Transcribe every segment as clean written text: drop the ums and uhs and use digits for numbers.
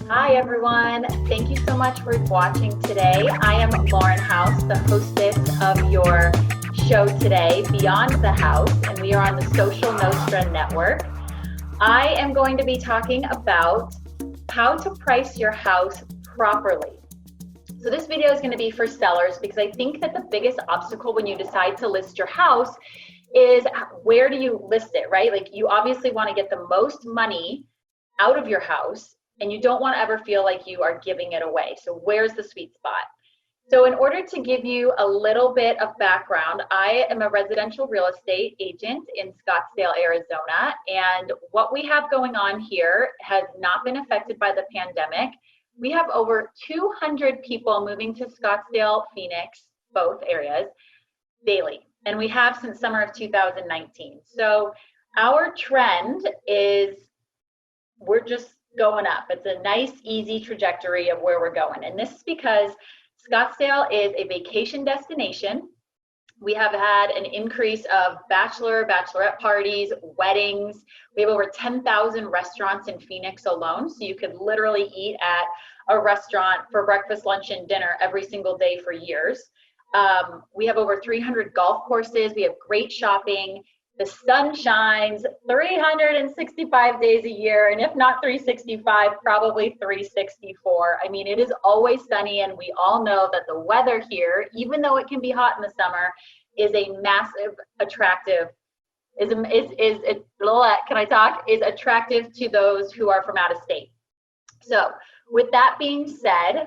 Hi everyone, thank you so much for watching today. I am Lauren House, the hostess of your show today, Beyond the House, and we are on the Social Nostra network. I am going to be talking about how to price your house properly. So this video is going to be for sellers because I think that the biggest obstacle when you decide to list your house is where do you list it, right? Like you obviously want to get the most money out of your house and you don't want to ever feel like you are giving it away. So where's the sweet spot? So in order to give you a little bit of background, I am a residential real estate agent in Scottsdale, Arizona. And what we have going on here has not been affected by the pandemic. We have over 200 people moving to Scottsdale, Phoenix, both areas, daily. And we have since summer of 2019. So our trend is we're just going up. It's a nice, easy trajectory of where we're going. And this is because Scottsdale is a vacation destination. We have had an increase of bachelorette parties, weddings. We have over 10,000 restaurants in Phoenix alone. So you could literally eat at a restaurant for breakfast, lunch, and dinner every single day for years. We have over 300 golf courses. We have great shopping. The sun shines 365 days a year, and if not 365, probably 364. I mean, it is always sunny, and we all know that the weather here, even though it can be hot in the summer, is a massive attractive, is attractive to those who are from out of state. So with that being said,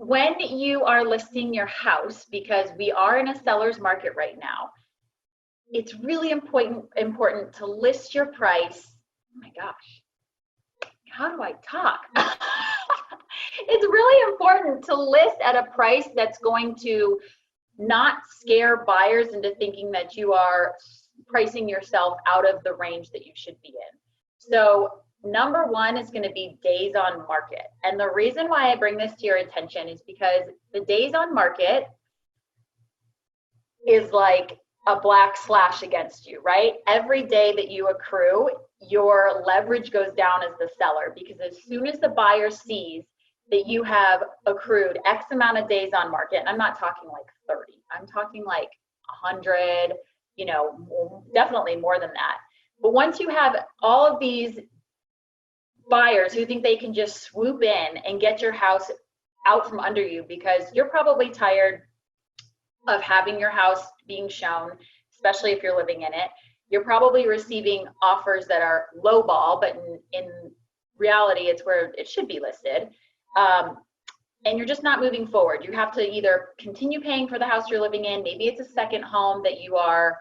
when you are listing your house, because we are in a seller's market right now, it's really important to list your price. Oh my gosh, how do I talk? It's really important to list at a price that's going to not scare buyers into thinking that you are pricing yourself out of the range that you should be in. So number one is going to be days on market. And the reason why I bring this to your attention is because the days on market is like a black slash against you, right? Every day that you accrue, your leverage goes down as the seller, because as soon as the buyer sees that you have accrued X amount of days on market, and I'm not talking like 30, I'm talking like 100, definitely more than that. But once you have all of these buyers who think they can just swoop in and get your house out from under you, because you're probably tired of having your house being shown, especially if you're living in it. You're probably receiving offers that are low ball, but in reality, it's where it should be listed. And you're just not moving forward. You have to either continue paying for the house you're living in. Maybe it's a second home that you are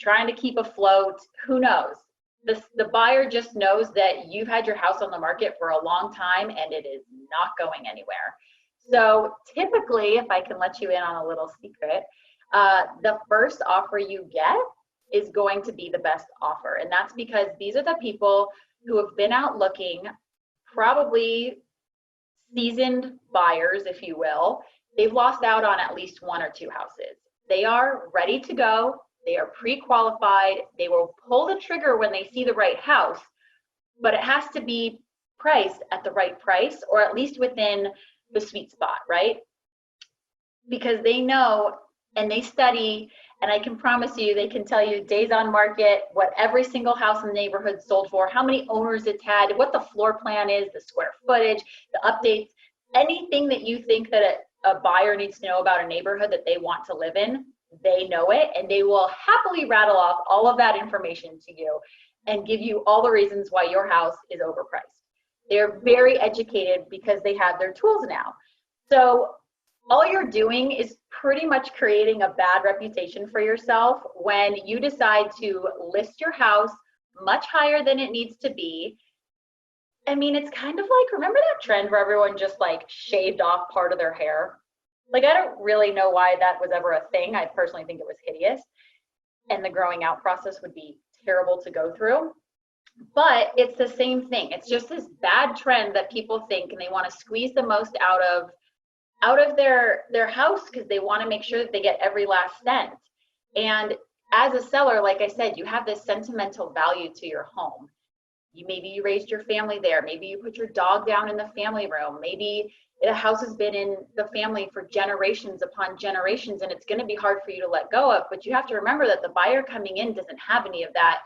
trying to keep afloat. Who knows? The buyer just knows that you've had your house on the market for a long time and it is not going anywhere. So typically, if I can let you in on a little secret, the first offer you get is going to be the best offer. And that's because these are the people who have been out looking, probably seasoned buyers, if you will. They've lost out on at least one or two houses. They are ready to go. They are pre-qualified. They will pull the trigger when they see the right house, but it has to be priced at the right price, or at least within the sweet spot, right? Because they know and they study, and I can promise you, they can tell you days on market, what every single house in the neighborhood sold for, how many owners it's had, what the floor plan is, the square footage, the updates, anything that you think that a buyer needs to know about a neighborhood that they want to live in. They know it, and they will happily rattle off all of that information to you and give you all the reasons why your house is overpriced. They're very educated because they have their tools now. So all you're doing is pretty much creating a bad reputation for yourself when you decide to list your house much higher than it needs to be. I mean, it's kind of like, remember that trend where everyone just like shaved off part of their hair? Like, I don't really know why that was ever a thing. I personally think it was hideous. And the growing out process would be terrible to go through. But it's the same thing. It's just this bad trend that people think, and they want to squeeze the most out of their house because they want to make sure that they get every last cent. And as a seller, like I said, you have this sentimental value to your home. Maybe you raised your family there. Maybe you put your dog down in the family room. Maybe the house has been in the family for generations upon generations, and it's going to be hard for you to let go of. But you have to remember that the buyer coming in doesn't have any of that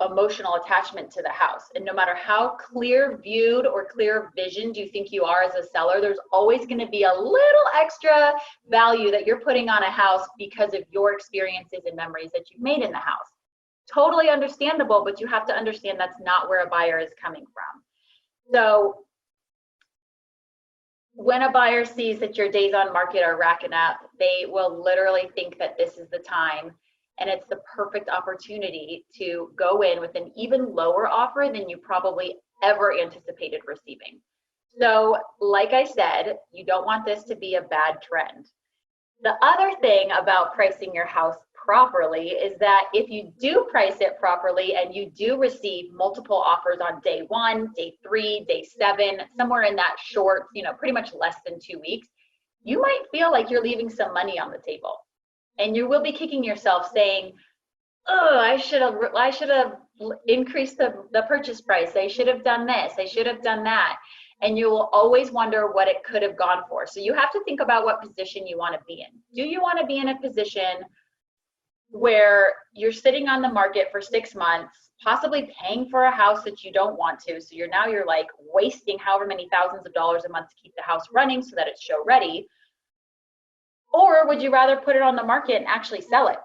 emotional attachment to the house. And no matter how clear viewed or clear visioned you think you are as a seller, there's always going to be a little extra value that you're putting on a house because of your experiences and memories that you've made in the house. Totally understandable, but you have to understand that's not where a buyer is coming from. So when a buyer sees that your days on market are racking up, they will literally think that this is the time, and it's the perfect opportunity to go in with an even lower offer than you probably ever anticipated receiving. So like I said, you don't want this to be a bad trend. The other thing about pricing your house properly is that if you do price it properly and you do receive multiple offers on day 1, day 3, day 7, somewhere in that short, pretty much less than 2 weeks, you might feel like you're leaving some money on the table. And you will be kicking yourself saying, oh, I should have increased the purchase price. I should have done this. I should have done that. And you will always wonder what it could have gone for. So you have to think about what position you want to be in. Do you want to be in a position where you're sitting on the market for 6 months, possibly paying for a house that you don't want to? So you're like wasting however many thousands of dollars a month to keep the house running so that it's show ready. Or would you rather put it on the market and actually sell it?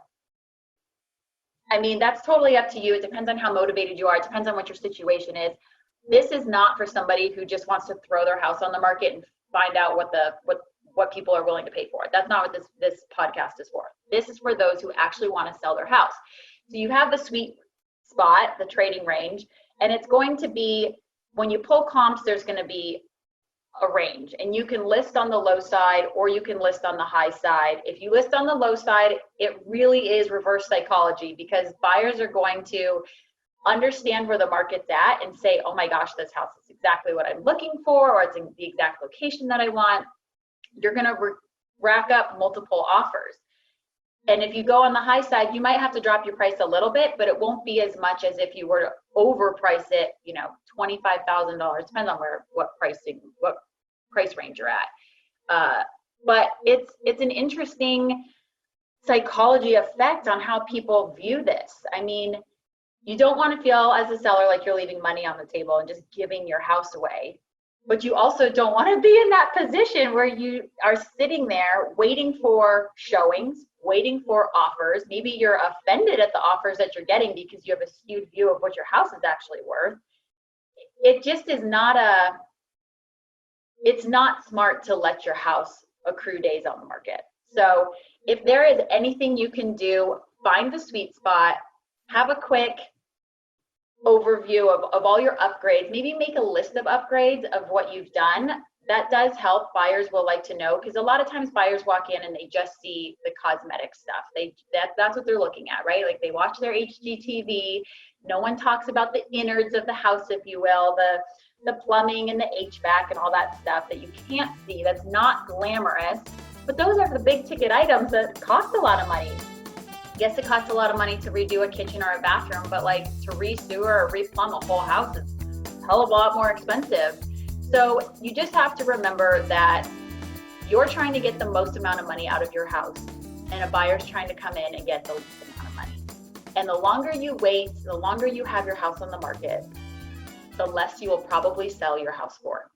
I mean, that's totally up to you. It depends on how motivated you are. It depends on what your situation is. This is not for somebody who just wants to throw their house on the market and find out what people are willing to pay for it. That's not what this podcast is for. This is for those who actually want to sell their house. So you have the sweet spot, the trading range, and it's going to be, when you pull comps, there's going to be a range, and you can list on the low side or you can list on the high side. If you list on the low side, it really is reverse psychology, because buyers are going to understand where the market's at and say, oh my gosh, this house is exactly what I'm looking for, or it's in the exact location that I want. You're going to rack up multiple offers. And if you go on the high side, you might have to drop your price a little bit, but it won't be as much as if you were to overprice it, $25,000. Depends on what price range you're at. But it's an interesting psychology effect on how people view this. I mean, you don't want to feel as a seller like you're leaving money on the table and just giving your house away. But you also don't want to be in that position where you are sitting there waiting for showings, waiting for offers. Maybe you're offended at the offers that you're getting because you have a skewed view of what your house is actually worth. It just is it's not smart to let your house accrue days on the market. So if there is anything you can do, find the sweet spot, have a quick overview of all your upgrades, maybe make a list of upgrades of what you've done. That does help. Buyers will like to know, because a lot of times buyers walk in and they just see the cosmetic stuff. That's what they're looking at, right? Like they watch their HGTV. No one talks about the innards of the house, if you will, the plumbing and the HVAC and all that stuff that you can't see, that's not glamorous. But those are the big ticket items that cost a lot of money. Yes, it costs a lot of money to redo a kitchen or a bathroom, but like to re-sewer or re-plumb a whole house is a hell of a lot more expensive. So you just have to remember that you're trying to get the most amount of money out of your house, and a buyer's trying to come in and get the least amount of money. And the longer you wait, the longer you have your house on the market, the less you will probably sell your house for.